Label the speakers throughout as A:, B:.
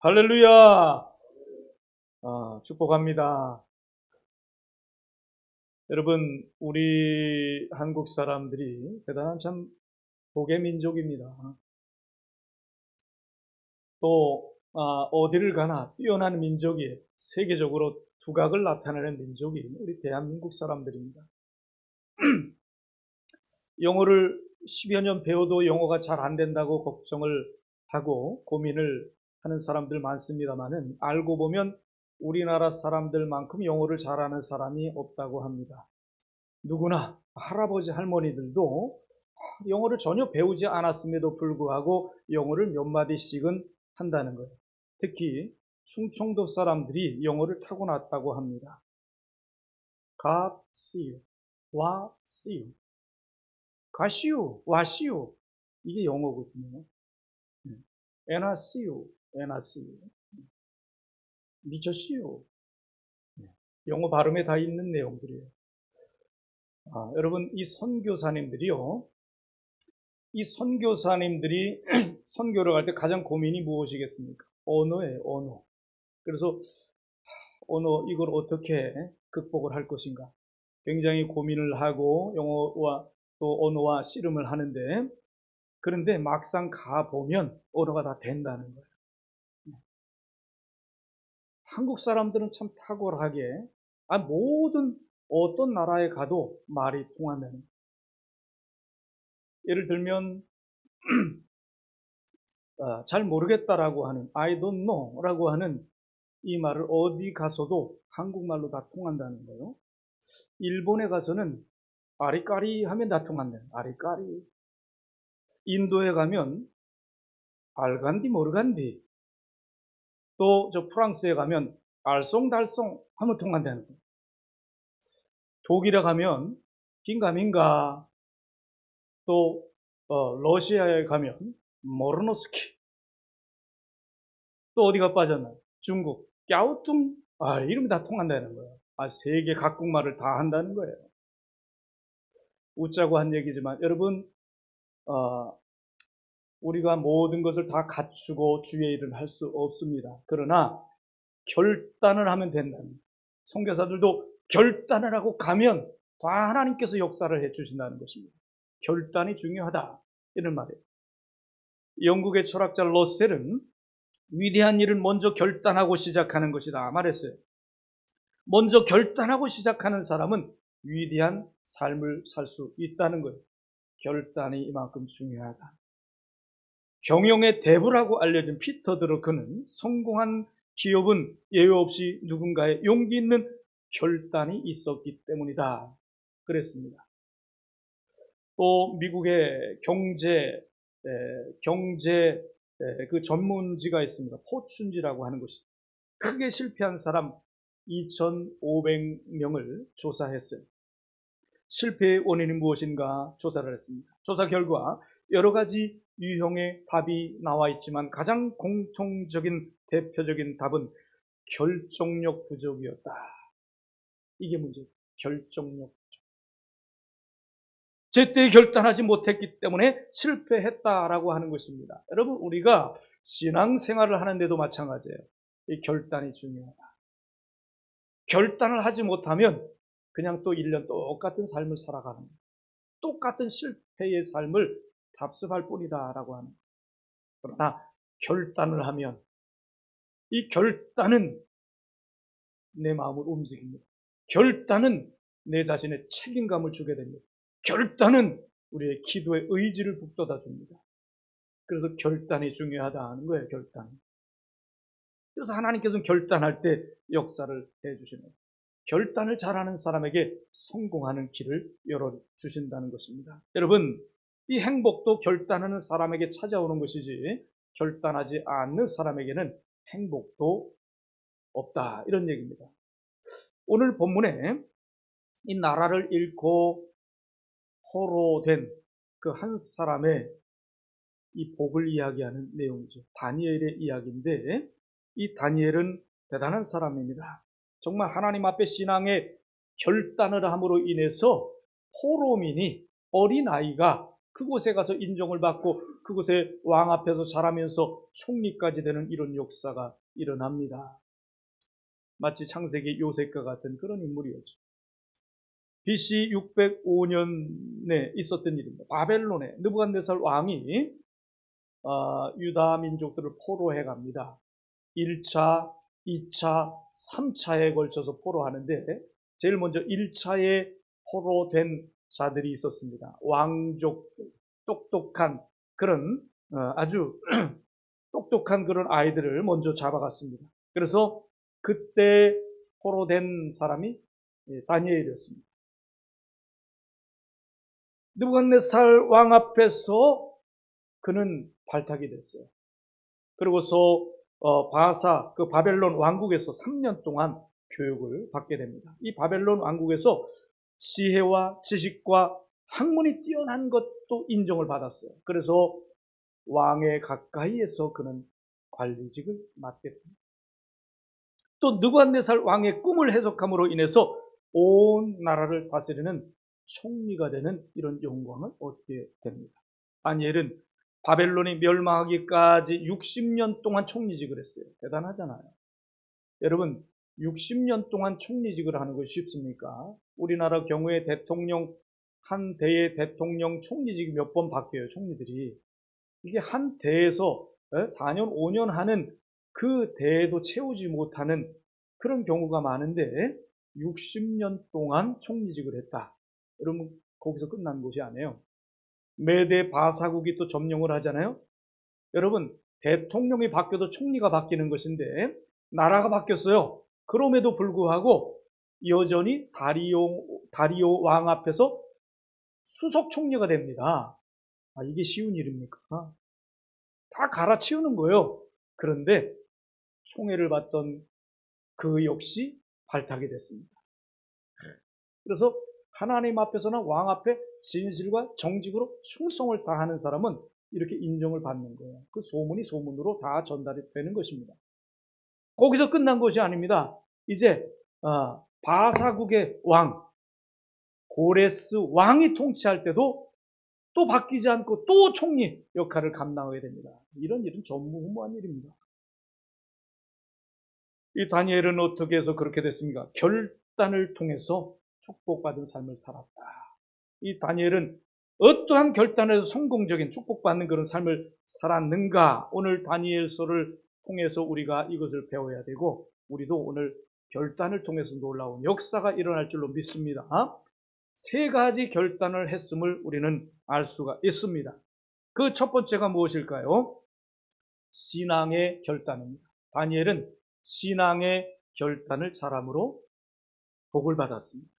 A: 할렐루야! 축복합니다. 여러분, 우리 한국 사람들이 대단한 참 복의 민족입니다. 또 어디를 가나 뛰어난 민족이 세계적으로 두각을 나타내는 민족이 우리 대한민국 사람들입니다. 영어를 10여 년 배워도 영어가 잘 안 된다고 걱정을 하고 고민을 하는 사람들 많습니다만은 알고 보면 우리나라 사람들만큼 영어를 잘하는 사람이 없다고 합니다. 누구나 할아버지 할머니들도 영어를 전혀 배우지 않았음에도 불구하고 영어를 몇 마디씩은 한다는 거예요. 특히 충청도 사람들이 영어를 타고났다고 합니다. God see you, what see you, 가시오, 와시오, 이게 영어거든요. And I see you, and I see you. 미쳤시오. 영어 발음에 다 있는 내용들이에요. 여러분, 이 선교사님들이 선교를 갈 때 가장 고민이 무엇이겠습니까? 언어예요, 언어. 그래서 언어, 이걸 어떻게 극복을 할 것인가? 굉장히 고민을 하고 영어와 또 언어와 씨름을 하는데, 그런데 막상 가보면 언어가 다 된다는 거예요. 한국 사람들은 참 탁월하게 모든 어떤 나라에 가도 말이 통한다는 거예요. 예를 들면 잘 모르겠다라고 하는 I don't know 라고 하는 이 말을 어디 가서도 한국말로 다 통한다는 거예요. 일본에 가서는 아리까리 하면 다 통한다는 거예요. 아리까리. 인도에 가면 알간디 모르간디. 또 저 프랑스에 가면 알쏭달쏭 하면 통한다는 거예요. 독일에 가면 긴가민가. 또 러시아에 가면 모르노스키. 또 어디가 빠졌나요? 중국 꺄오뚱. 이름이 다 통한다는 거예요. 세계 각국말을 다 한다는 거예요. 웃자고 한 얘기지만 여러분, 우리가 모든 것을 다 갖추고 주의 일을 할 수 없습니다. 그러나 결단을 하면 된다는 거예요. 선교사들도 결단을 하고 가면 다 하나님께서 역사를 해주신다는 것입니다. 결단이 중요하다, 이런 말이에요. 영국의 철학자 러셀은 위대한 일은 먼저 결단하고 시작하는 것이다 말했어요. 먼저 결단하고 시작하는 사람은 위대한 삶을 살 수 있다는 거예요. 결단이 이만큼 중요하다. 경영의 대부라고 알려진 피터 드러크는 성공한 기업은 예외 없이 누군가의 용기 있는 결단이 있었기 때문이다 그랬습니다. 또 미국의 경제 그 전문지가 있습니다. 포춘지라고 하는 것이 크게 실패한 사람 2,500명을 조사했어요. 실패의 원인이 무엇인가 조사를 했습니다. 조사 결과 여러 가지 유형의 답이 나와 있지만 가장 공통적인 대표적인 답은 결정력 부족이었다. 이게 문제예요. 결정력 부족. 제때 결단하지 못했기 때문에 실패했다라고 하는 것입니다. 여러분, 우리가 신앙생활을 하는데도 마찬가지예요. 이 결단이 중요하다. 결단을 하지 못하면 그냥 또 1년 똑같은 삶을 살아가는 거예요. 똑같은 실패의 삶을 답습할 뿐이다라고 하는 거예요. 그러나 결단을 하면 이 결단은 내 마음을 움직입니다. 결단은 내 자신의 책임감을 주게 됩니다. 결단은 우리의 기도의 의지를 북돋아 줍니다. 그래서 결단이 중요하다는 거예요. 결단. 그래서 하나님께서는 결단할 때 역사를 해주시는 거예요. 결단을 잘하는 사람에게 성공하는 길을 열어주신다는 것입니다. 여러분, 이 행복도 결단하는 사람에게 찾아오는 것이지 결단하지 않는 사람에게는 행복도 없다, 이런 얘기입니다. 오늘 본문에 이 나라를 잃고 포로된 그 한 사람의 이 복을 이야기하는 내용이죠. 다니엘의 이야기인데 이 다니엘은 대단한 사람입니다. 정말 하나님 앞에 신앙의 결단을 함으로 인해서 포로민이 어린아이가 그곳에 가서 인정을 받고 그곳에 왕 앞에서 자라면서 총리까지 되는 이런 역사가 일어납니다. 마치 창세기 요셉과 같은 그런 인물이었죠. BC 605년에 있었던 일입니다. 바벨론에 느부갓네살 왕이 유다 민족들을 포로해 갑니다. 1차, 2차, 3차에 걸쳐서 포로하는데 제일 먼저 1차에 포로된 자들이 있었습니다. 왕족, 똑똑한 그런 아주 똑똑한 그런 아이들을 먼저 잡아갔습니다. 그래서 그때 포로된 사람이 다니엘이었습니다. 느부갓네살 왕 앞에서 그는 발탁이 됐어요. 그리고서 바사, 그 바벨론 왕국에서 3년 동안 교육을 받게 됩니다. 이 바벨론 왕국에서 지혜와 지식과 학문이 뛰어난 것도 인정을 받았어요. 그래서 왕의 가까이에서 그는 관리직을 맡게 됩니다. 또 느부갓네살 왕의 꿈을 해석함으로 인해서 온 나라를 다스리는 총리가 되는 이런 영광을 얻게 됩니다. 다니엘은 바벨론이 멸망하기까지 60년 동안 총리직을 했어요. 대단하잖아요. 여러분, 60년 동안 총리직을 하는 것이 쉽습니까? 우리나라 경우에 대통령, 한 대의 대통령 총리직이 몇 번 바뀌어요, 총리들이. 이게 한 대에서 4년, 5년 하는 그 대에도 채우지 못하는 그런 경우가 많은데 60년 동안 총리직을 했다. 여러분, 거기서 끝난 것이 아니에요. 메대 바사국이 또 점령을 하잖아요. 여러분, 대통령이 바뀌어도 총리가 바뀌는 것인데 나라가 바뀌었어요. 그럼에도 불구하고 여전히 다리오 왕 앞에서 수석 총리가 됩니다. 이게 쉬운 일입니까? 다 갈아치우는 거예요. 그런데 총애를 받던 그 역시 발탁이 됐습니다. 그래서 하나님 앞에서나 왕 앞에 진실과 정직으로 충성을 다하는 사람은 이렇게 인정을 받는 거예요. 그 소문이 소문으로 다 전달이 되는 것입니다. 거기서 끝난 것이 아닙니다. 이제 바사국의 왕 고레스 왕이 통치할 때도 또 바뀌지 않고 또 총리 역할을 감당하게 됩니다. 이런 일은 전무후무한 일입니다. 이 다니엘은 어떻게 해서 그렇게 됐습니까? 결단을 통해서 축복받은 삶을 살았다. 이 다니엘은 어떠한 결단에서 성공적인 축복받는 그런 삶을 살았는가? 오늘 다니엘서를 통해서 우리가 이것을 배워야 되고 우리도 오늘 결단을 통해서 놀라운 역사가 일어날 줄로 믿습니다. 세 가지 결단을 했음을 우리는 알 수가 있습니다. 그 첫 번째가 무엇일까요? 신앙의 결단입니다. 다니엘은 신앙의 결단을 잘함으로 복을 받았습니다.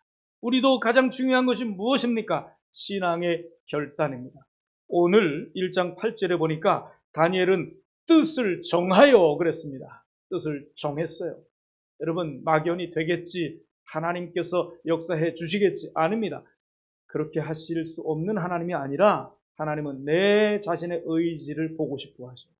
A: 우리도 가장 중요한 것이 무엇입니까? 신앙의 결단입니다. 오늘 1장 8절에 보니까 다니엘은 뜻을 정하여 그랬습니다. 뜻을 정했어요. 여러분, 막연히 되겠지, 하나님께서 역사해 주시겠지, 아닙니다. 그렇게 하실 수 없는 하나님이 아니라 하나님은 내 자신의 의지를 보고 싶어 하셔요.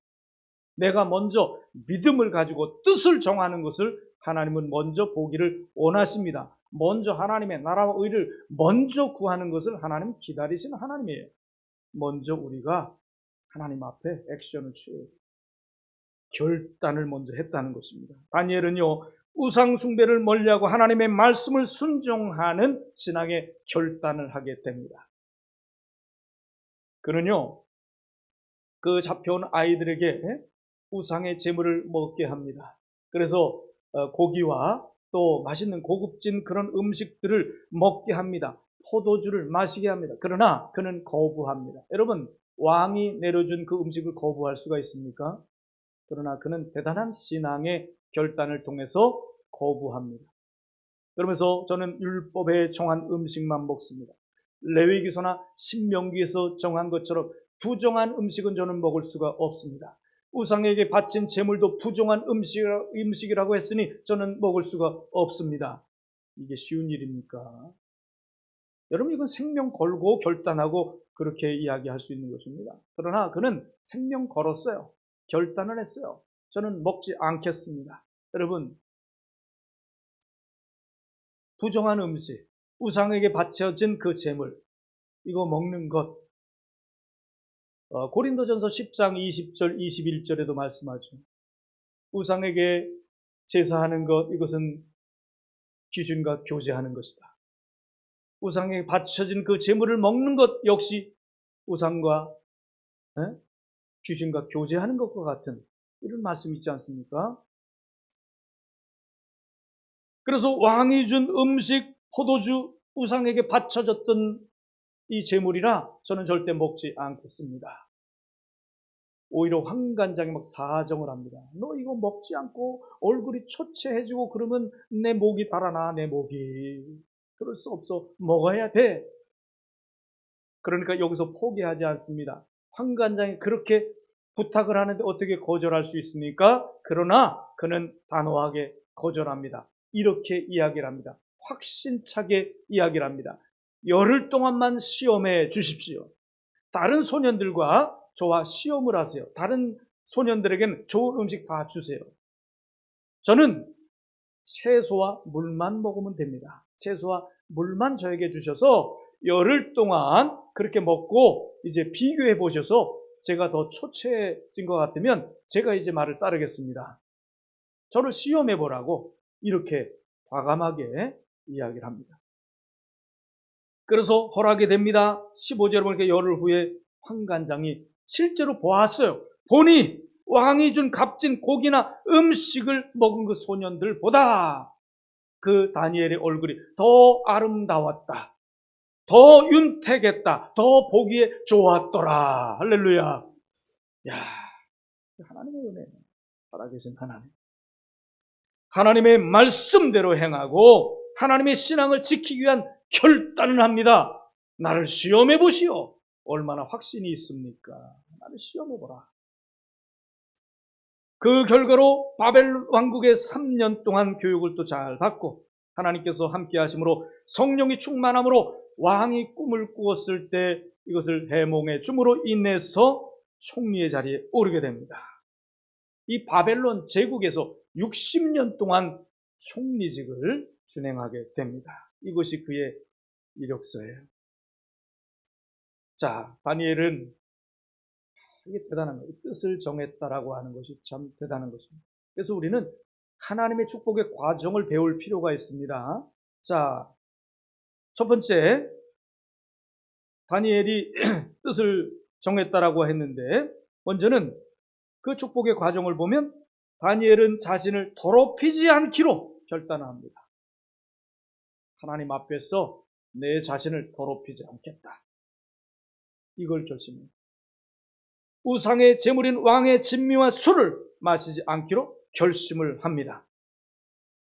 A: 내가 먼저 믿음을 가지고 뜻을 정하는 것을 하나님은 먼저 보기를 원하십니다. 먼저 하나님의 나라와 의를 먼저 구하는 것을 하나님 기다리시는 하나님이에요. 먼저 우리가 하나님 앞에 액션을 취해요. 결단을 먼저 했다는 것입니다. 다니엘은요, 우상 숭배를 멀리하고 하나님의 말씀을 순종하는 신앙의 결단을 하게 됩니다. 그는요, 그 잡혀온 아이들에게 우상의 제물을 먹게 합니다. 그래서 고기와 또 맛있는 고급진 그런 음식들을 먹게 합니다. 포도주를 마시게 합니다. 그러나 그는 거부합니다. 여러분, 왕이 내려준 그 음식을 거부할 수가 있습니까? 그러나 그는 대단한 신앙의 결단을 통해서 거부합니다. 그러면서 저는 율법에 정한 음식만 먹습니다. 레위기서나 신명기에서 정한 것처럼 부정한 음식은 저는 먹을 수가 없습니다. 우상에게 바친 제물도 부정한 음식이라고 했으니 저는 먹을 수가 없습니다. 이게 쉬운 일입니까? 여러분, 이건 생명 걸고 결단하고 그렇게 이야기할 수 있는 것입니다. 그러나 그는 생명 걸었어요. 결단을 했어요. 저는 먹지 않겠습니다. 여러분, 부정한 음식, 우상에게 바쳐진 그 제물, 이거 먹는 것, 고린도전서 10장 20절 21절에도 말씀하죠. 우상에게 제사하는 것, 이것은 귀신과 교제하는 것이다. 우상에 바쳐진 그 제물을 먹는 것 역시 우상과 귀신과 교제하는 것과 같은 이런 말씀 있지 않습니까? 그래서 왕이 준 음식, 포도주, 우상에게 바쳐졌던 이 제물이라 저는 절대 먹지 않겠습니다. 오히려 환관장이 막 사정을 합니다. 너 이거 먹지 않고 얼굴이 초췌해지고 그러면 내 목이 달아나, 내 목이. 그럴 수 없어. 먹어야 돼. 그러니까 여기서 포기하지 않습니다. 환관장이 그렇게 부탁을 하는데 어떻게 거절할 수 있습니까? 그러나 그는 단호하게 거절합니다. 이렇게 이야기를 합니다. 확신차게 이야기를 합니다. 열흘 동안만 시험해 주십시오. 다른 소년들과 저와 시험을 하세요. 다른 소년들에게는 좋은 음식 다 주세요. 저는 채소와 물만 먹으면 됩니다. 채소와 물만 저에게 주셔서 열흘 동안 그렇게 먹고 이제 비교해 보셔서 제가 더 초췌해진 것 같으면 제가 이제 말을 따르겠습니다. 저를 시험해 보라고 이렇게 과감하게 이야기를 합니다. 그래서 허락이 됩니다. 15절에 보니까 열흘 후에 환관장이 실제로 보았어요. 보니 왕이 준 값진 고기나 음식을 먹은 그 소년들보다 그 다니엘의 얼굴이 더 아름다웠다. 더 윤택했다. 더 보기에 좋았더라. 할렐루야. 야, 하나님의 은혜. 살아계신 하나님. 하나님의 말씀대로 행하고 하나님의 신앙을 지키기 위한 결단을 합니다. 나를 시험해 보시오. 얼마나 확신이 있습니까? 나를 시험해 보라. 그 결과로 바벨 왕국의 3년 동안 교육을 또 잘 받고 하나님께서 함께 하심으로 성령이 충만함으로 왕이 꿈을 꾸었을 때 이것을 해몽해 줌으로 인해서 총리의 자리에 오르게 됩니다. 이 바벨론 제국에서 60년 동안 총리직을 준행하게 됩니다. 이것이 그의 이력서예요. 자, 다니엘은 이게 대단한 거예요. 뜻을 정했다라고 하는 것이 참 대단한 것입니다. 그래서 우리는 하나님의 축복의 과정을 배울 필요가 있습니다. 자, 첫 번째, 다니엘이 뜻을 정했다라고 했는데 먼저는 그 축복의 과정을 보면 다니엘은 자신을 더럽히지 않기로 결단합니다. 하나님 앞에서 내 자신을 더럽히지 않겠다. 이걸 결심합니다. 우상의 제물인 왕의 진미와 술을 마시지 않기로 결심을 합니다.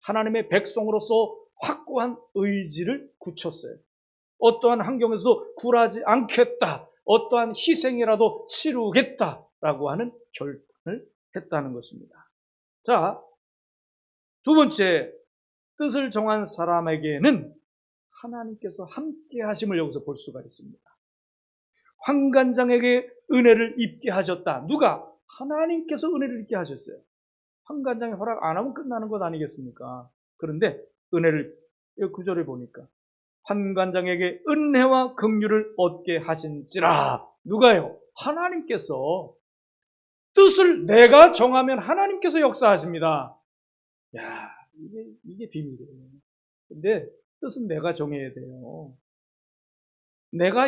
A: 하나님의 백성으로서 확고한 의지를 굳혔어요. 어떠한 환경에서도 굴하지 않겠다. 어떠한 희생이라도 치르겠다라고 하는 결단을 했다는 것입니다. 자, 두 번째, 뜻을 정한 사람에게는 하나님께서 함께 하심을 여기서 볼 수가 있습니다. 환관장에게 은혜를 입게 하셨다. 누가? 하나님께서 은혜를 입게 하셨어요. 환관장이 허락 안 하면 끝나는 것 아니겠습니까? 그런데 은혜를, 이 구절을 보니까 환관장에게 은혜와 긍휼을 얻게 하신지라. 누가요? 하나님께서. 뜻을 내가 정하면 하나님께서 역사하십니다. 야, 이게 비밀이에요. 근데 뜻은 내가 정해야 돼요. 내가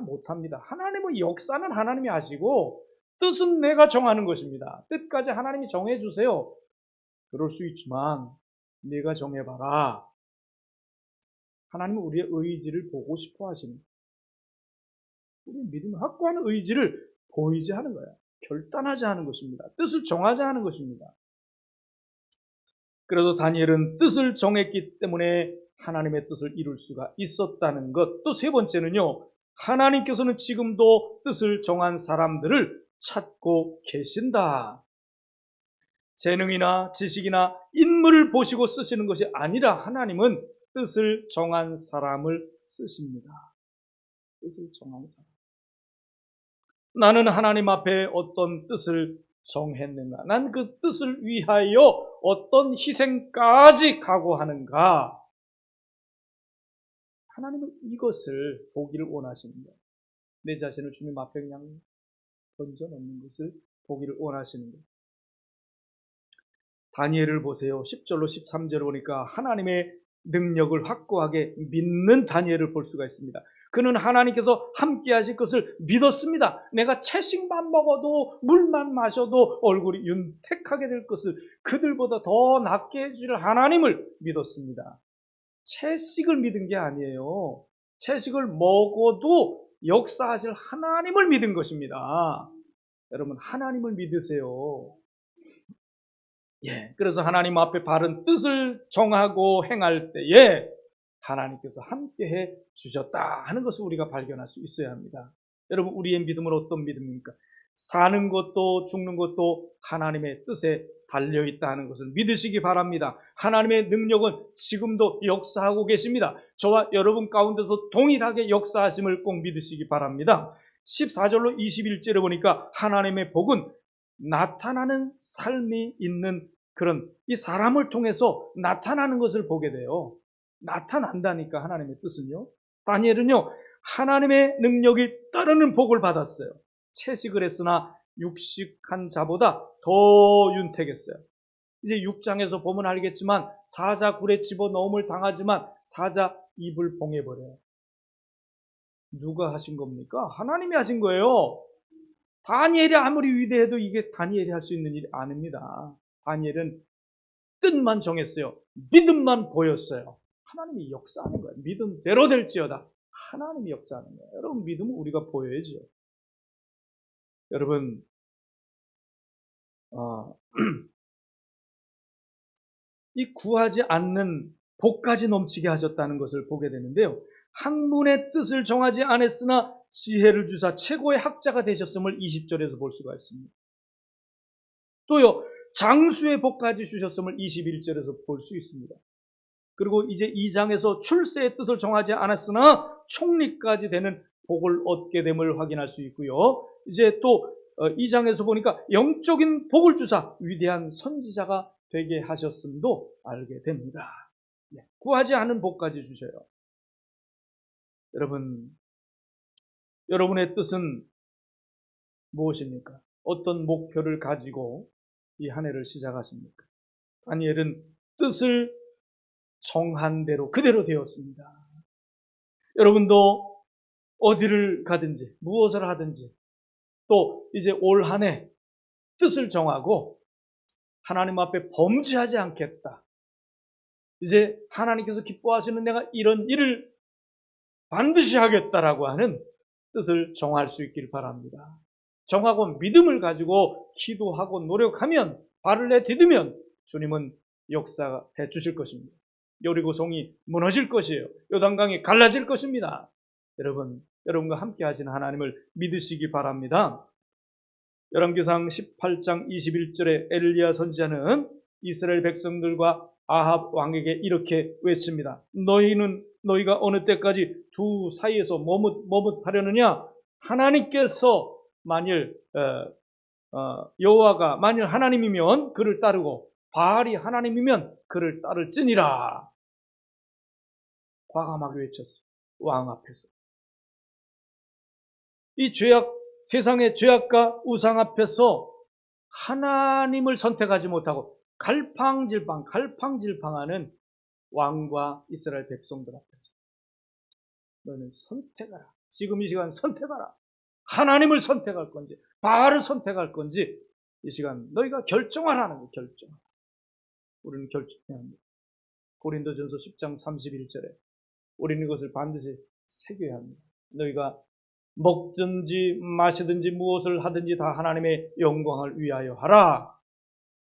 A: 못합니다. 하나님은 역사는 하나님이 하시고 뜻은 내가 정하는 것입니다. 뜻까지 하나님이 정해주세요. 그럴 수 있지만 내가 정해봐라. 하나님은 우리의 의지를 보고 싶어 하십니다. 우리 믿음을 확고한 의지를 보이지 하는 거예요. 결단하지 하는 것입니다. 뜻을 정하지 하는 것입니다. 그래도 다니엘은 뜻을 정했기 때문에 하나님의 뜻을 이룰 수가 있었다는 것. 또 세 번째는요, 하나님께서는 지금도 뜻을 정한 사람들을 찾고 계신다. 재능이나 지식이나 인물을 보시고 쓰시는 것이 아니라 하나님은 뜻을 정한 사람을 쓰십니다. 뜻을 정한 사람. 나는 하나님 앞에 어떤 뜻을 정했는가? 난 그 뜻을 위하여 어떤 희생까지 각오하는가? 하나님은 이것을 보기를 원하십니다. 내 자신을 주님 앞에 그냥 던져놓는 것을 보기를 원하시는 거예요. 다니엘을 보세요. 10절로 13절을 보니까 하나님의 능력을 확고하게 믿는 다니엘을 볼 수가 있습니다. 그는 하나님께서 함께 하실 것을 믿었습니다. 내가 채식만 먹어도 물만 마셔도 얼굴이 윤택하게 될 것을 그들보다 더 낫게 해주실 하나님을 믿었습니다. 채식을 믿은 게 아니에요. 채식을 먹어도 역사하실 하나님을 믿은 것입니다. 여러분, 하나님을 믿으세요. 그래서 하나님 앞에 바른 뜻을 정하고 행할 때에 하나님께서 함께해 주셨다 하는 것을 우리가 발견할 수 있어야 합니다. 여러분, 우리의 믿음은 어떤 믿음입니까? 사는 것도 죽는 것도 하나님의 뜻에 달려있다 하는 것을 믿으시기 바랍니다. 하나님의 능력은 지금도 역사하고 계십니다. 저와 여러분 가운데서 동일하게 역사하심을 꼭 믿으시기 바랍니다. 14절로 21절에 보니까 하나님의 복은 나타나는 삶이 있는 그런 이 사람을 통해서 나타나는 것을 보게 돼요. 나타난다니까 하나님의 뜻은요. 다니엘은요, 하나님의 능력이 따르는 복을 받았어요. 채식을 했으나 육식한 자보다 더 윤택했어요. 이제 6장에서 보면 알겠지만 사자 굴에 집어넣음을 당하지만 사자 입을 봉해버려요. 누가 하신 겁니까? 하나님이 하신 거예요. 다니엘이 아무리 위대해도 이게 다니엘이 할 수 있는 일이 아닙니다. 다니엘은 뜻만 정했어요. 믿음만 보였어요. 하나님이 역사하는 거예요. 믿음대로 될지어다. 하나님이 역사하는 거예요. 여러분, 믿음은 우리가 보여야죠. 여러분, 이 구하지 않는 복까지 넘치게 하셨다는 것을 보게 되는데요. 학문의 뜻을 정하지 않았으나 지혜를 주사 최고의 학자가 되셨음을 20절에서 볼 수가 있습니다. 또요, 장수의 복까지 주셨음을 21절에서 볼 수 있습니다. 그리고 이제 2장에서 출세의 뜻을 정하지 않았으나 총리까지 되는 복을 얻게 됨을 확인할 수 있고요. 이제 또 2장에서 보니까 영적인 복을 주사 위대한 선지자가 되게 하셨음도 알게 됩니다. 구하지 않은 복까지 주셔요. 여러분, 여러분의 뜻은 무엇입니까? 어떤 목표를 가지고 이 한 해를 시작하십니까? 다니엘은 뜻을 정한 대로 그대로 되었습니다. 여러분도 어디를 가든지 무엇을 하든지 또 이제 올 한 해 뜻을 정하고 하나님 앞에 범죄하지 않겠다. 이제 하나님께서 기뻐하시는 내가 이런 일을 반드시 하겠다라고 하는 뜻을 정할 수 있기를 바랍니다. 정하고 믿음을 가지고 기도하고 노력하면 발을 내디디면 주님은 역사해 주실 것입니다. 여리고성이 무너질 것이에요. 요단강이 갈라질 것입니다. 여러분과 함께 하시는 하나님을 믿으시기 바랍니다. 열왕기상 18장 21절에 엘리야 선지자는 이스라엘 백성들과 아합 왕에게 이렇게 외칩니다. 너희가 어느 때까지 두 사이에서 머뭇하려느냐? 하나님께서 만일 여호와가 만일 하나님이면 그를 따르고 바알이 하나님이면 그를 따를지니라. 과감하게 외쳤어요. 왕 앞에서. 이 세상의 죄악과 우상 앞에서 하나님을 선택하지 못하고 갈팡질팡하는 왕과 이스라엘 백성들 앞에서 너는 선택하라. 지금 이 시간 선택하라. 하나님을 선택할 건지 바알을 선택할 건지 이 시간 너희가 결정하라는 거예요. 결정하라. 우리는 결정해야 합니다. 고린도전서 10장 31절에 우리는 이것을 반드시 새겨야 합니다. 너희가 먹든지 마시든지 무엇을 하든지 다 하나님의 영광을 위하여 하라.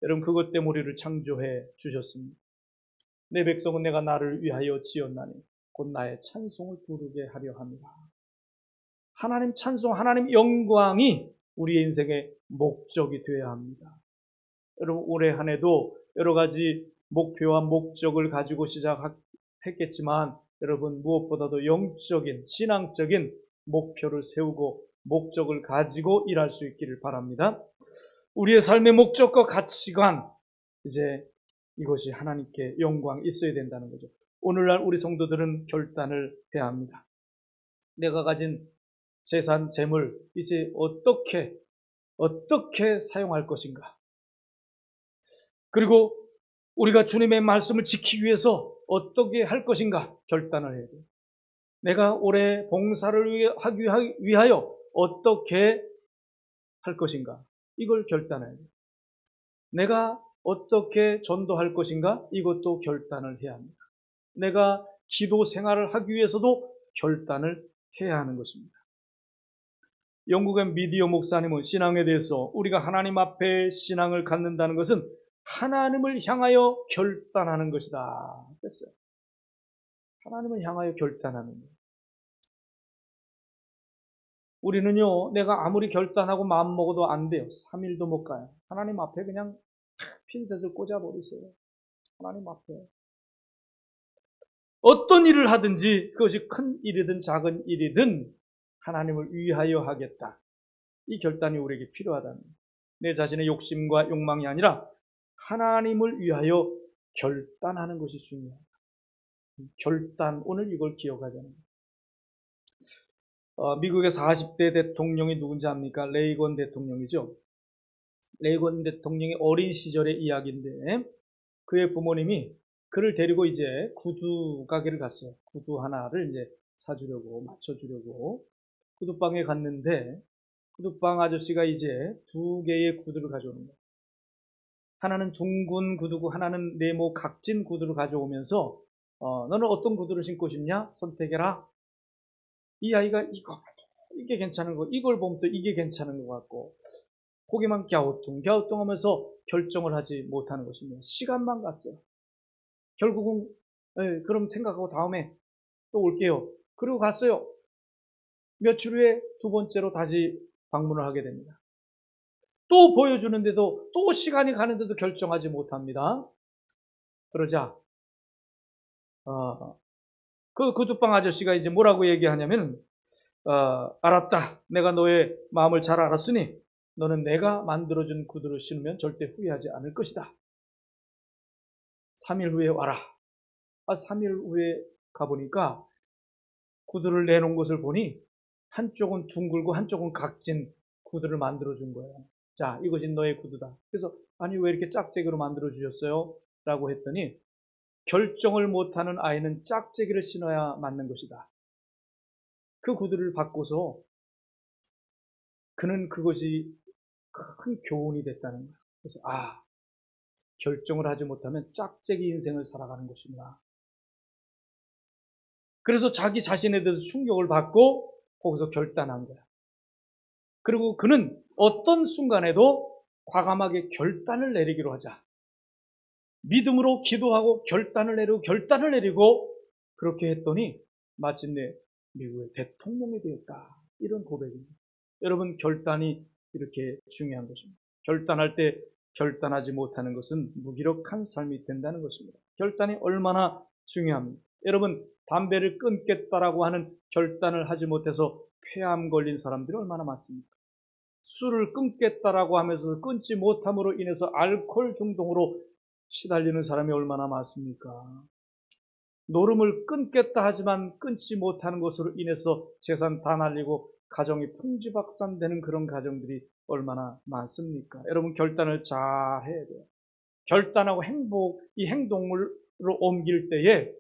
A: 여러분, 그것 때문에 우리를 창조해 주셨습니다. 내 백성은 내가 나를 위하여 지었나니 곧 나의 찬송을 부르게 하려 합니다. 하나님 찬송, 하나님 영광이 우리의 인생의 목적이 되어야 합니다. 여러분, 올해 한 해도 여러 가지 목표와 목적을 가지고 시작했겠지만 여러분, 무엇보다도 영적인 신앙적인 목표를 세우고 목적을 가지고 일할 수 있기를 바랍니다. 우리의 삶의 목적과 가치관, 이제 이것이 하나님께 영광이 있어야 된다는 거죠. 오늘날 우리 성도들은 결단을 해야 합니다. 내가 가진 재산, 재물 이제 어떻게 사용할 것인가? 그리고 우리가 주님의 말씀을 지키기 위해서 어떻게 할 것인가 결단을 해야 돼요. 내가 올해 봉사를 하기 위하여 어떻게 할 것인가 이걸 결단해야 돼요. 내가 어떻게 전도할 것인가 이것도 결단을 해야 합니다. 내가 기도 생활을 하기 위해서도 결단을 해야 하는 것입니다. 영국의 미디어 목사님은 신앙에 대해서 우리가 하나님 앞에 신앙을 갖는다는 것은 하나님을 향하여 결단하는 것이다 했어요. 하나님을 향하여 결단하는 거예요. 우리는요, 내가 아무리 결단하고 마음먹어도 안 돼요. 3일도 못 가요. 하나님 앞에 그냥 핀셋을 꽂아버리세요. 하나님 앞에. 어떤 일을 하든지 그것이 큰 일이든 작은 일이든 하나님을 위하여 하겠다. 이 결단이 우리에게 필요하다는 거예요. 내 자신의 욕심과 욕망이 아니라 하나님을 위하여 결단하는 것이 중요합니다. 결단, 오늘 이걸 기억하자는 거예요. 미국의 40대 대통령이 누군지 압니까? 레이건 대통령이죠. 레이건 대통령의 어린 시절의 이야기인데 그의 부모님이 그를 데리고 이제 구두 가게를 갔어요. 구두 하나를 이제 사주려고, 맞춰주려고 구두방에 갔는데 구두방 아저씨가 이제 2개의 구두를 가져오는 거예요. 하나는 둥근 구두고 하나는 네모 각진 구두를 가져오면서 너는 어떤 구두를 신고 싶냐? 선택해라. 이 아이가 이게 괜찮은 거, 이걸 보면 또 이게 괜찮은 것 같고 고개만 갸우뚱하면서 결정을 하지 못하는 것입니다. 시간만 갔어요. 결국은 그럼 생각하고 다음에 또 올게요. 그리고 갔어요. 며칠 후에 2번째로 다시 방문을 하게 됩니다. 또 보여주는데도 또 시간이 가는데도 결정하지 못합니다. 그러자 그 구두방 아저씨가 이제 뭐라고 얘기하냐면 알았다. 내가 너의 마음을 잘 알았으니 너는 내가 만들어준 구두를 신으면 절대 후회하지 않을 것이다. 3일 후에 와라. 3일 후에 가보니까 구두를 내놓은 것을 보니 한쪽은 둥글고 한쪽은 각진 구두를 만들어준 거예요. 자, 이것이 너의 구두다. 그래서 아니 왜 이렇게 짝재기로 만들어주셨어요? 라고 했더니 결정을 못하는 아이는 짝재기를 신어야 맞는 것이다. 그 구두를 받고서 그는 그것이 큰 교훈이 됐다는 거예요. 그래서 결정을 하지 못하면 짝재기 인생을 살아가는 것이구나. 그래서 자기 자신에 대해서 충격을 받고 거기서 결단한 거야. 그리고 그는 어떤 순간에도 과감하게 결단을 내리기로 하자. 믿음으로 기도하고 결단을 내리고 그렇게 했더니 마침내 미국의 대통령이 되었다. 이런 고백입니다. 여러분, 결단이 이렇게 중요한 것입니다. 결단할 때 결단하지 못하는 것은 무기력한 삶이 된다는 것입니다. 결단이 얼마나 중요합니다. 여러분, 담배를 끊겠다라고 하는 결단을 하지 못해서 폐암 걸린 사람들이 얼마나 많습니까? 술을 끊겠다라고 하면서 끊지 못함으로 인해서 알코올 중독으로 시달리는 사람이 얼마나 많습니까? 노름을 끊겠다 하지만 끊지 못하는 것으로 인해서 재산 다 날리고 가정이 풍지박산되는 그런 가정들이 얼마나 많습니까? 여러분, 결단을 잘 해야 돼요. 결단하고 이 행동으로 옮길 때에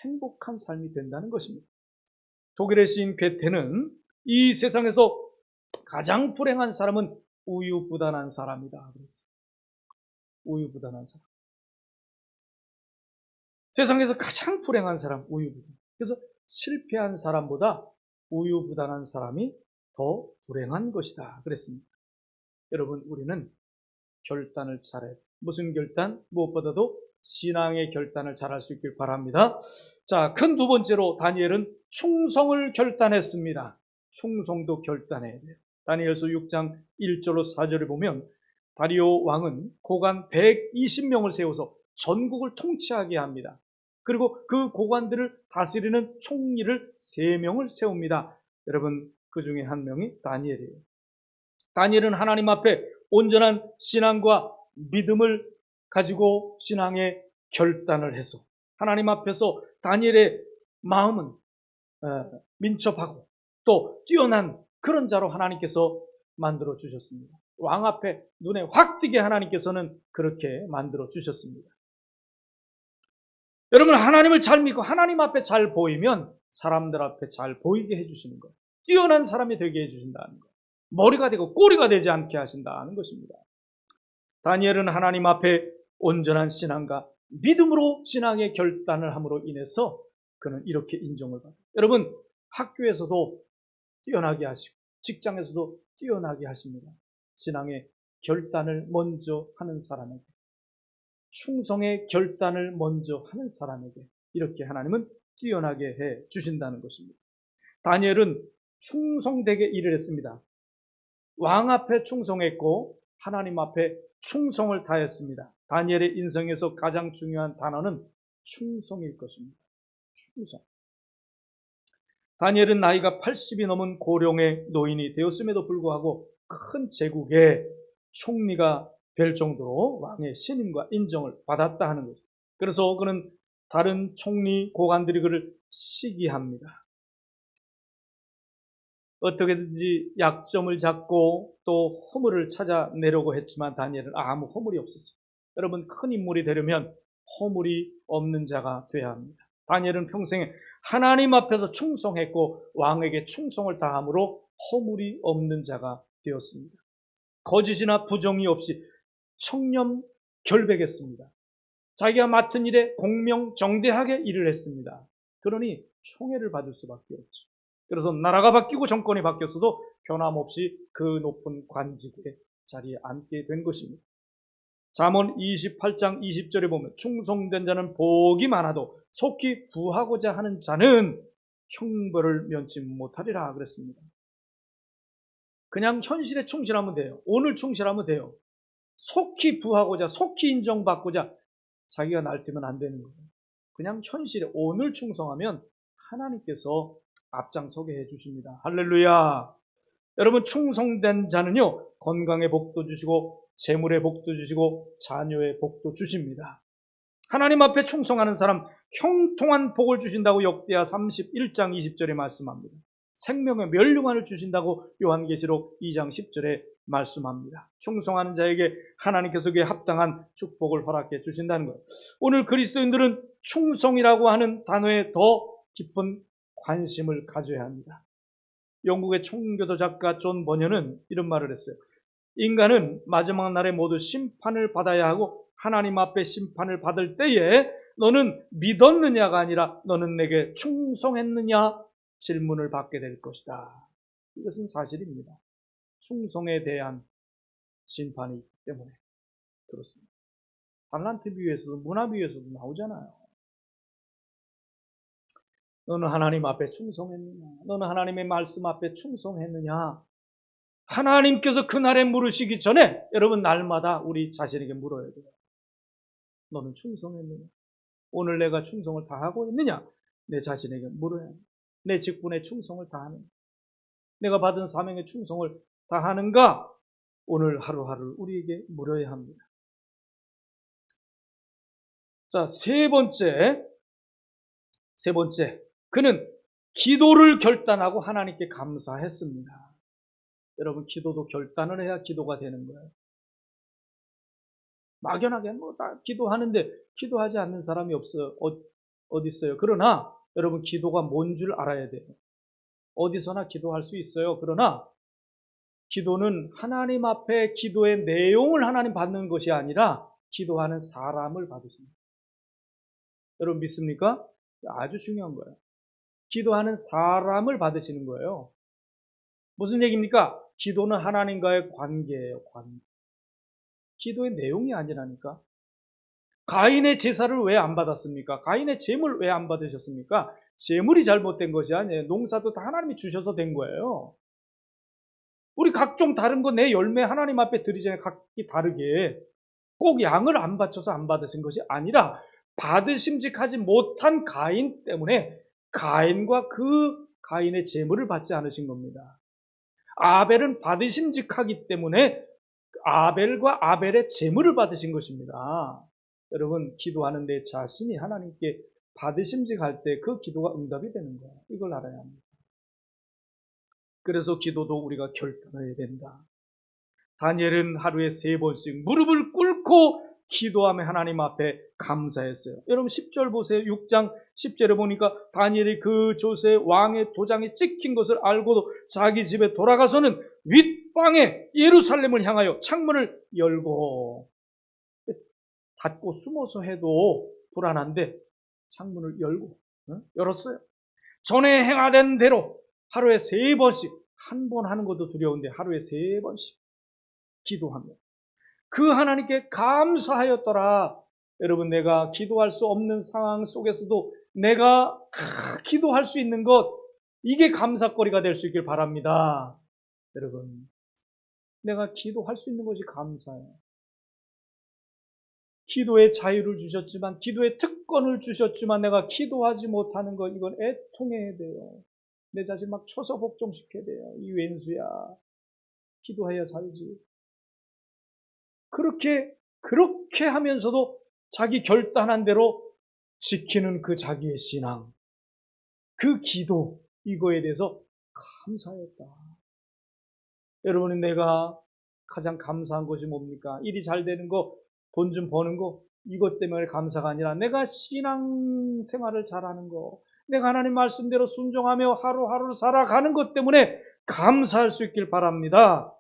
A: 행복한 삶이 된다는 것입니다. 독일의 시인 괴테는 이 세상에서 가장 불행한 사람은 우유부단한 사람이다 그랬어요. 우유부단한 사람. 세상에서 가장 불행한 사람, 우유부단. 그래서 실패한 사람보다 우유부단한 사람이 더 불행한 것이다 그랬습니다. 여러분, 우리는 결단을 잘해야 돼요. 무슨 결단? 무엇보다도 신앙의 결단을 잘할 수 있길 바랍니다. 자, 큰 2번째로 다니엘은 충성을 결단했습니다. 충성도 결단해야 돼요. 다니엘서 6장 1절로 4절을 보면 다리오 왕은 고관 120명을 세워서 전국을 통치하게 합니다. 그리고 그 고관들을 다스리는 총리를 3명을 세웁니다. 여러분, 그 중에 한 명이 다니엘이에요. 다니엘은 하나님 앞에 온전한 신앙과 믿음을 가지고 신앙의 결단을 해서 하나님 앞에서 다니엘의 마음은 민첩하고 또 뛰어난 그런 자로 하나님께서 만들어 주셨습니다. 왕 앞에 눈에 확 띄게 하나님께서는 그렇게 만들어 주셨습니다. 여러분, 하나님을 잘 믿고 하나님 앞에 잘 보이면 사람들 앞에 잘 보이게 해주시는 거예요. 뛰어난 사람이 되게 해주신다는 거예요. 머리가 되고 꼬리가 되지 않게 하신다는 것입니다. 다니엘은 하나님 앞에 온전한 신앙과 믿음으로 신앙의 결단을 함으로 인해서 그는 이렇게 인정을 받아요. 여러분, 학교에서도 뛰어나게 하시고 직장에서도 뛰어나게 하십니다. 신앙의 결단을 먼저 하는 사람에게, 충성의 결단을 먼저 하는 사람에게 이렇게 하나님은 뛰어나게 해 주신다는 것입니다. 다니엘은 충성되게 일을 했습니다. 왕 앞에 충성했고 하나님 앞에 충성을 다했습니다. 다니엘의 인생에서 가장 중요한 단어는 충성일 것입니다. 충성. 다니엘은 나이가 80이 넘은 고령의 노인이 되었음에도 불구하고 큰 제국의 총리가 될 정도로 왕의 신임과 인정을 받았다 하는 거죠. 그래서 그는 다른 총리 고관들이 그를 시기합니다. 어떻게든지 약점을 잡고 또 허물을 찾아내려고 했지만 다니엘은 아무 허물이 없었어요. 여러분, 큰 인물이 되려면 허물이 없는 자가 돼야 합니다. 다니엘은 평생에 하나님 앞에서 충성했고 왕에게 충성을 다함으로 허물이 없는 자가 되었습니다. 거짓이나 부정이 없이 청렴결백했습니다. 자기가 맡은 일에 공명정대하게 일을 했습니다. 그러니 총애를 받을 수밖에 없죠. 그래서 나라가 바뀌고 정권이 바뀌었어도 변함없이 그 높은 관직의 자리에 앉게 된 것입니다. 잠언 28장 20절에 보면 충성된 자는 복이 많아도 속히 구하고자 하는 자는 형벌을 면치 못하리라 그랬습니다. 그냥 현실에 충실하면 돼요. 오늘 충실하면 돼요. 속히 부하고자, 속히 인정받고자 자기가 날뛰면 안 되는 거예요. 그냥 현실에 오늘 충성하면 하나님께서 앞장서게 해주십니다. 할렐루야. 여러분, 충성된 자는요, 건강의 복도 주시고 재물의 복도 주시고 자녀의 복도 주십니다. 하나님 앞에 충성하는 사람 형통한 복을 주신다고 역대하 31장 20절에 말씀합니다. 생명의 멸류관을 주신다고 요한계시록 2장 10절에 말씀합니다. 충성하는 자에게 하나님께서 그에 합당한 축복을 허락해 주신다는 것. 오늘 그리스도인들은 충성이라고 하는 단어에 더 깊은 관심을 가져야 합니다. 영국의 총교도 작가 존 버녀는 이런 말을 했어요. 인간은 마지막 날에 모두 심판을 받아야 하고 하나님 앞에 심판을 받을 때에 너는 믿었느냐가 아니라 너는 내게 충성했느냐 질문을 받게 될 것이다. 이것은 사실입니다. 충성에 대한 심판이 있기 때문에 그렇습니다. 달란트 비유에서도 문화 비유에서도 나오잖아요. 너는 하나님 앞에 충성했느냐? 너는 하나님의 말씀 앞에 충성했느냐? 하나님께서 그날에 물으시기 전에 여러분 날마다 우리 자신에게 물어야 돼요. 너는 충성했느냐? 오늘 내가 충성을 다하고 있느냐? 내 자신에게 물어야 합니다. 내 직분에 충성을 다하는가? 내가 받은 사명에 충성을 다하는가? 오늘 하루하루 우리에게 물어야 합니다. 자, 세 번째. 그는 기도를 결단하고 하나님께 감사했습니다. 여러분, 기도도 결단을 해야 기도가 되는 거예요. 막연하게 다 기도하는데 기도하지 않는 사람이 없어요. 어디 있어요? 그러나 여러분, 기도가 뭔 줄 알아야 돼요. 어디서나 기도할 수 있어요. 그러나 기도는 하나님 앞에 기도의 내용을 하나님 받는 것이 아니라 기도하는 사람을 받으십니다. 여러분 믿습니까? 아주 중요한 거예요. 기도하는 사람을 받으시는 거예요. 무슨 얘기입니까? 기도는 하나님과의 관계예요. 관계. 기도의 내용이 아니라니까. 가인의 제사를 왜 안 받았습니까? 가인의 제물 왜 안 받으셨습니까? 제물이 잘못된 것이 아니에요. 농사도 다 하나님이 주셔서 된 거예요. 우리 각종 다른 거 내 열매 하나님 앞에 드리잖아요. 각기 다르게. 꼭 양을 안 바쳐서 안 받으신 것이 아니라 받으심직하지 못한 가인 때문에 가인과 그 가인의 제물을 받지 않으신 겁니다. 아벨은 받으심직하기 때문에 아벨과 아벨의 제물을 받으신 것입니다. 여러분, 기도하는 내 자신이 하나님께 받으심직할 때 그 기도가 응답이 되는 거예요. 이걸 알아야 합니다. 그래서 기도도 우리가 결단해야 된다. 다니엘은 하루에 3번씩 무릎을 꿇고 기도하며 하나님 앞에 감사했어요. 여러분 10절 보세요. 6장 10절에 보니까 다니엘이 그 조세 왕의 도장이 찍힌 것을 알고도 자기 집에 돌아가서는 윗방에 예루살렘을 향하여 창문을 열고, 닫고 숨어서 해도 불안한데 창문을 열고 열었어요. 전에 행하던 대로 하루에 3번씩, 한 번 하는 것도 두려운데 하루에 3번씩 기도하며 그 하나님께 감사하였더라. 여러분, 내가 기도할 수 없는 상황 속에서도 내가 기도할 수 있는 것, 이게 감사거리가 될 수 있길 바랍니다. 여러분, 내가 기도할 수 있는 것이 감사해요. 기도의 자유를 주셨지만, 기도의 특권을 주셨지만 내가 기도하지 못하는 것, 이건 애통해야 돼요. 내 자신 막 쳐서 복종시켜야 돼요. 이 왼수야, 기도해야 살지. 그렇게 하면서도 자기 결단한 대로 지키는 그 자기의 신앙, 그 기도, 이거에 대해서 감사했다. 여러분은 내가 가장 감사한 것이 뭡니까? 일이 잘 되는 거, 돈 좀 버는 거, 이것 때문에 감사가 아니라 내가 신앙생활을 잘하는 거, 내가 하나님 말씀대로 순종하며 하루하루를 살아가는 것 때문에 감사할 수 있길 바랍니다.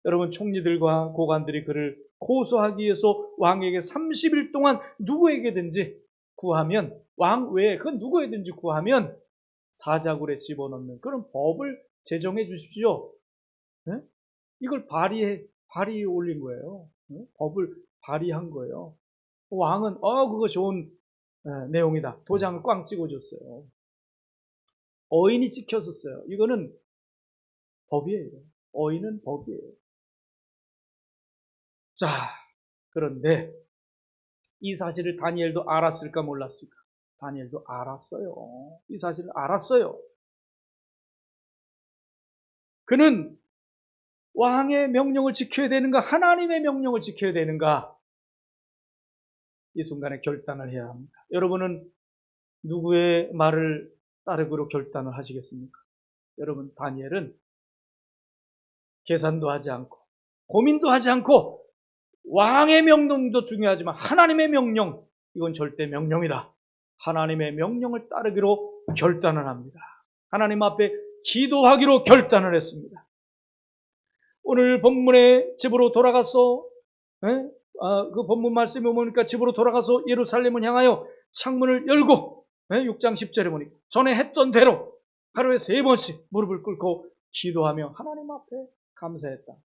A: 여러분, 총리들과 고관들이 그를 고소하기 위해서 왕에게 30일 동안 누구에게든지 구하면, 왕 외에 그 누구에든지 구하면 사자굴에 집어넣는 그런 법을 제정해 주십시오. 네? 이걸 발의해 올린 거예요. 네? 법을 발의한 거예요. 왕은 그거 좋은 내용이다. 도장을 꽝 찍어줬어요. 어인이 찍혔었어요. 이거는 법이에요. 어인은 법이에요. 자, 그런데 이 사실을 다니엘도 알았을까 몰랐을까? 다니엘도 알았어요. 이 사실을 알았어요. 그는 왕의 명령을 지켜야 되는가, 하나님의 명령을 지켜야 되는가, 이 순간에 결단을 해야 합니다. 여러분은 누구의 말을 따르기로 결단을 하시겠습니까? 여러분, 다니엘은 계산도 하지 않고 고민도 하지 않고, 왕의 명령도 중요하지만 하나님의 명령, 이건 절대 명령이다. 하나님의 명령을 따르기로 결단을 합니다. 하나님 앞에 기도하기로 결단을 했습니다. 오늘 본문에 집으로 돌아가서, 그 본문 말씀에 보니까 집으로 돌아가서 예루살렘을 향하여 창문을 열고, 6장 10절에 보니까 전에 했던 대로 하루에 3번씩 무릎을 꿇고 기도하며 하나님 앞에 감사했다.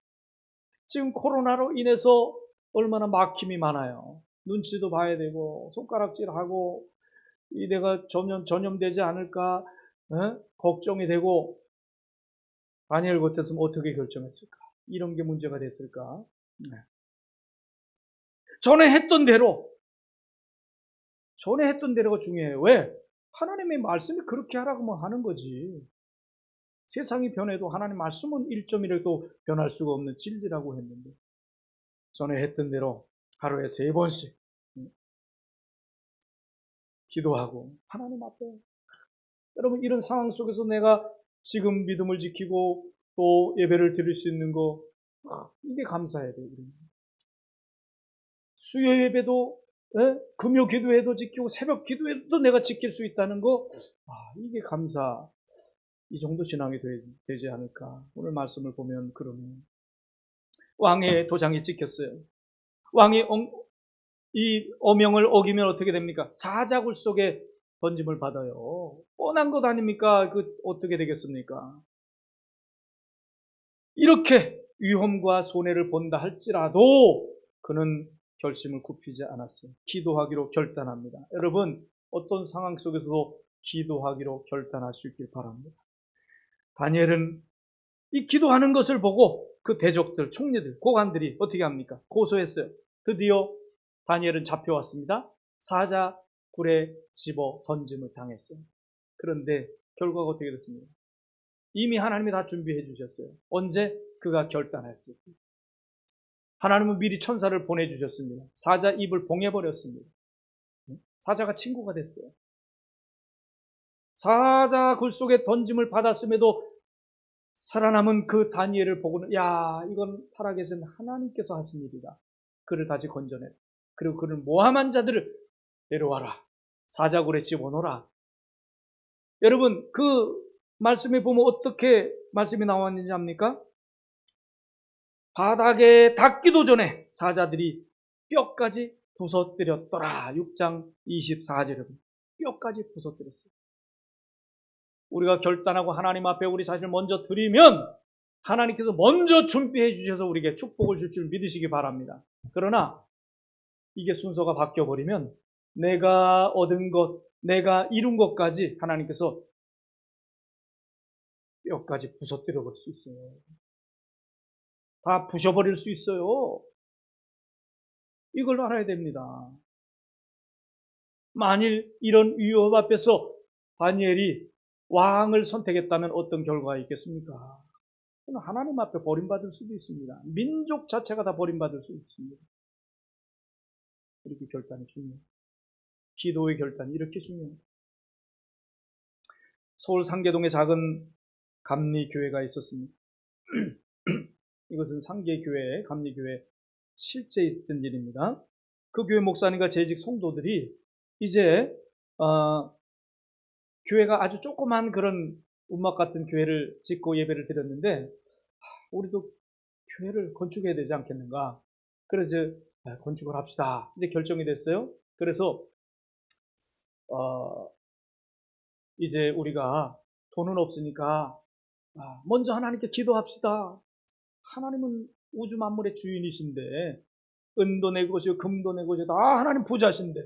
A: 지금 코로나로 인해서 얼마나 막힘이 많아요. 눈치도 봐야 되고 손가락질하고 내가 전염되지 않을까 걱정이 되고, 다니엘 같았으면 어떻게 결정했을까? 이런 게 문제가 됐을까? 네. 전에 했던 대로가 중요해요. 왜? 하나님의 말씀이 그렇게 하라고 하는 거지. 세상이 변해도 하나님 말씀은 1.1에도 변할 수가 없는 진리라고 했는데, 전에 했던 대로 하루에 3번씩 기도하고 하나님 앞에, 여러분, 이런 상황 속에서 내가 지금 믿음을 지키고 또 예배를 드릴 수 있는 거, 이게 감사해야 돼요. 수요 예배도, 금요 기도회도 지키고 새벽 기도회도 내가 지킬 수 있다는 거, 이게 감사, 이 정도 신앙이 되지 않을까. 오늘 말씀을 보면 그러네요. 왕의 도장이 찍혔어요. 왕이 이 어명을 어기면 어떻게 됩니까? 사자굴 속에 던짐을 받아요. 뻔한 것 아닙니까? 어떻게 되겠습니까? 이렇게 위험과 손해를 본다 할지라도 그는 결심을 굽히지 않았어요. 기도하기로 결단합니다. 여러분, 어떤 상황 속에서도 기도하기로 결단할 수 있길 바랍니다. 다니엘은 이 기도하는 것을 보고 그 대적들, 총리들, 고관들이 어떻게 합니까? 고소했어요. 드디어 다니엘은 잡혀왔습니다. 사자굴에 집어 던짐을 당했어요. 그런데 결과가 어떻게 됐습니까? 이미 하나님이 다 준비해 주셨어요. 언제? 그가 결단했을 때. 하나님은 미리 천사를 보내주셨습니다. 사자 입을 봉해버렸습니다. 사자가 친구가 됐어요. 사자굴 속에 던짐을 받았음에도 살아남은 그 다니엘을 보고는 야, 이건 살아계신 하나님께서 하신 일이다. 그를 다시 건져내. 그리고 그를 모함한 자들을 데려와라. 사자굴에 집어넣어라. 여러분, 그 말씀에 보면 어떻게 말씀이 나왔는지 압니까? 바닥에 닿기도 전에 사자들이 뼈까지 부서뜨렸더라. 6장 24절에 뼈까지 부서뜨렸어요. 우리가 결단하고 하나님 앞에 우리 자신을 먼저 드리면 하나님께서 먼저 준비해 주셔서 우리에게 축복을 줄 줄 믿으시기 바랍니다. 그러나 이게 순서가 바뀌어버리면 내가 얻은 것, 내가 이룬 것까지 하나님께서 뼈까지 부서뜨려 버릴 수 있어요. 다 부셔버릴 수 있어요. 이걸 알아야 됩니다. 만일 이런 위협 앞에서 다니엘이 왕을 선택했다면 어떤 결과가 있겠습니까? 하나님 앞에 버림받을 수도 있습니다. 민족 자체가 다 버림받을 수 있습니다. 이렇게 결단이 중요해요. 기도의 결단이 이렇게 중요합니다. 서울 상계동에 작은 감리교회가 있었습니다. 이것은 상계교회, 감리교회 실제 있던 일입니다. 그 교회 목사님과 재직 성도들이 이제 교회가 아주 조그만 그런 운막 같은 교회를 짓고 예배를 드렸는데 우리도 교회를 건축해야 되지 않겠는가? 그래서 건축을 합시다. 이제 결정이 됐어요. 그래서 이제 우리가 돈은 없으니까 먼저 하나님께 기도합시다. 하나님은 우주 만물의 주인이신데 은도 내 것이요 금도 내 것이요 다 하나님 부자신데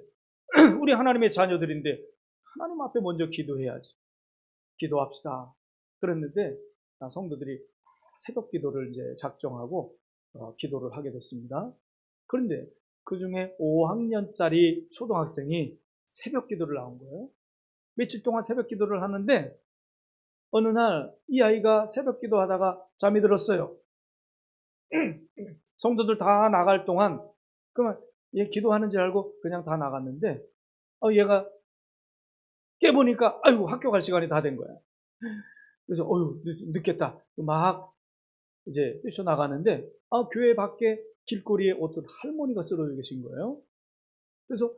A: 우리 하나님의 자녀들인데 하나님 앞에 먼저 기도해야지. 기도합시다. 그랬는데 성도들이 새벽 기도를 이제 작정하고 기도를 하게 됐습니다. 그런데 그 중에 5학년짜리 초등학생이 새벽 기도를 나온 거예요. 며칠 동안 새벽 기도를 하는데 어느 날 이 아이가 새벽 기도하다가 잠이 들었어요. 성도들 다 나갈 동안 그러면 얘 기도하는 줄 알고 그냥 다 나갔는데 얘가 깨보니까 아이고 학교 갈 시간이 다 된 거야. 그래서 늦겠다. 막 이제 뛰쳐나가는데 교회 밖에 길거리에 어떤 할머니가 쓰러져 계신 거예요. 그래서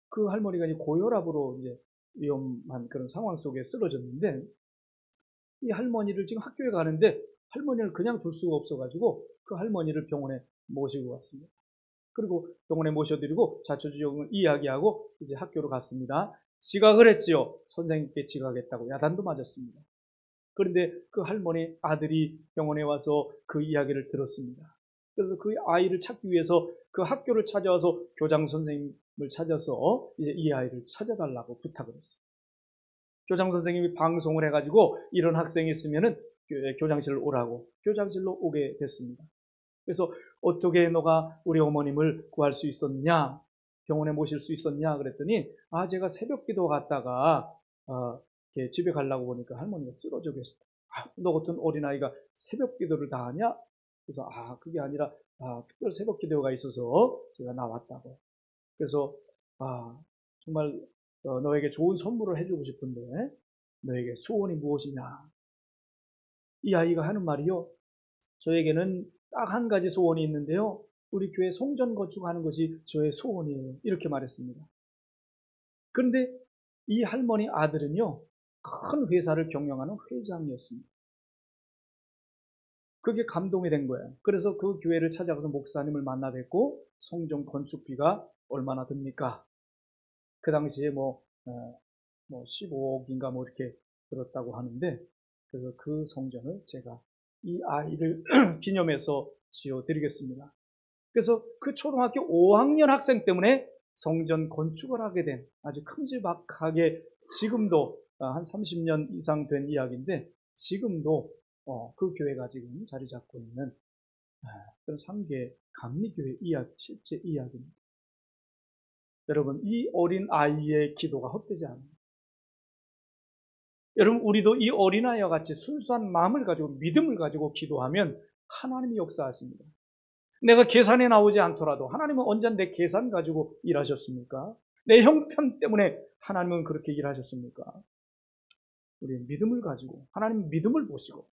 A: 그 할머니가 이제 고혈압으로 이제 위험한 그런 상황 속에 쓰러졌는데 이 할머니를 지금 학교에 가는데 할머니를 그냥 둘 수가 없어가지고 그 할머니를 병원에 모시고 갔습니다. 그리고 병원에 모셔드리고 자초지종을 이야기하고 이제 학교로 갔습니다. 지각을 했지요. 선생님께 지각했다고 야단도 맞았습니다. 그런데 그 할머니 아들이 병원에 와서 그 이야기를 들었습니다. 그래서 그 아이를 찾기 위해서 그 학교를 찾아와서 교장 선생님을 찾아서 이제 이 아이를 찾아달라고 부탁을 했어요. 교장 선생님이 방송을 해가지고 이런 학생이 있으면은 교장실로 오라고 교장실로 오게 됐습니다. 그래서 어떻게 너가 우리 어머님을 구할 수 있었냐? 병원에 모실 수 있었냐? 그랬더니 제가 새벽 기도 갔다가 집에 가려고 보니까 할머니가 쓰러져 계시다. 너 같은 어린아이가 새벽 기도를 다 하냐? 그래서 그게 아니라 특별 새벽 기도가 있어서 제가 나왔다고. 그래서 정말 너에게 좋은 선물을 해주고 싶은데 너에게 소원이 무엇이냐? 이 아이가 하는 말이요. 저에게는 딱 한 가지 소원이 있는데요. 우리 교회 성전 건축하는 것이 저의 소원이에요. 이렇게 말했습니다. 그런데 이 할머니 아들은요. 큰 회사를 경영하는 회장이었습니다. 그게 감동이 된 거예요. 그래서 그 교회를 찾아가서 목사님을 만나 뵙고 성전 건축비가 얼마나 듭니까? 그 당시에 15억인가 이렇게 들었다고 하는데 그래서 그 성전을 제가 이 아이를 기념해서 지어드리겠습니다. 그래서 그 초등학교 5학년 학생 때문에 성전 건축을 하게 된 아주 큼지막하게 지금도 한 30년 이상 된 이야기인데 지금도 그 교회가 지금 자리 잡고 있는 그런 상계 감리교회 이야기, 실제 이야기입니다. 여러분, 이 어린 아이의 기도가 헛되지 않아요. 여러분, 우리도 이 어린아이와 같이 순수한 마음을 가지고 믿음을 가지고 기도하면 하나님이 역사하십니다. 내가 계산에 나오지 않더라도 하나님은 언제 내 계산 가지고 일하셨습니까? 내 형편 때문에 하나님은 그렇게 일하셨습니까? 우리 믿음을 가지고 하나님 믿음을 보시고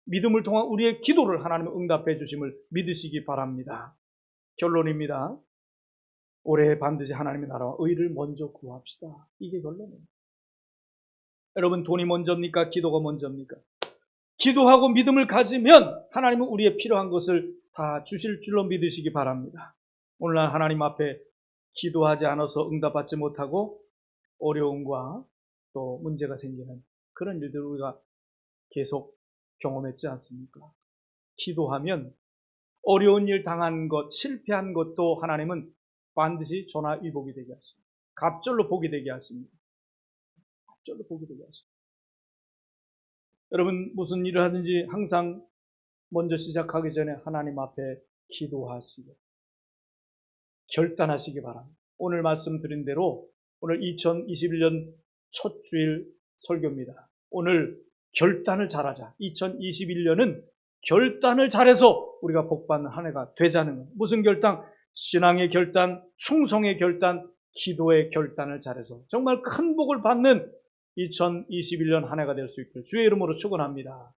A: 믿음을 통한 우리의 기도를 하나님은 응답해 주심을 믿으시기 바랍니다. 결론입니다. 올해 반드시 하나님의 나라와 의를 먼저 구합시다. 이게 결론입니다. 여러분, 돈이 먼저입니까? 기도가 먼저입니까? 기도하고 믿음을 가지면 하나님은 우리의 필요한 것을 다 주실 줄로 믿으시기 바랍니다. 오늘날 하나님 앞에 기도하지 않아서 응답받지 못하고 어려움과 또 문제가 생기는 그런 일들을 우리가 계속 경험했지 않습니까? 기도하면 어려운 일 당한 것, 실패한 것도 하나님은 반드시 전화위복이 되게 하십니다. 갑절로 복이 되게 하십니다. 갑절로 복이 되게 하십니다. 여러분, 무슨 일을 하든지 항상 먼저 시작하기 전에 하나님 앞에 기도하시고 결단하시기 바랍니다. 오늘 말씀드린 대로 오늘 2021년 첫 주일 설교입니다. 오늘 결단을 잘하자. 2021년은 결단을 잘해서 우리가 복받는 한 해가 되자는 거예요. 무슨 결단? 신앙의 결단, 충성의 결단, 기도의 결단을 잘해서 정말 큰 복을 받는 2021년 한 해가 될 수 있기를 주의 이름으로 축원합니다.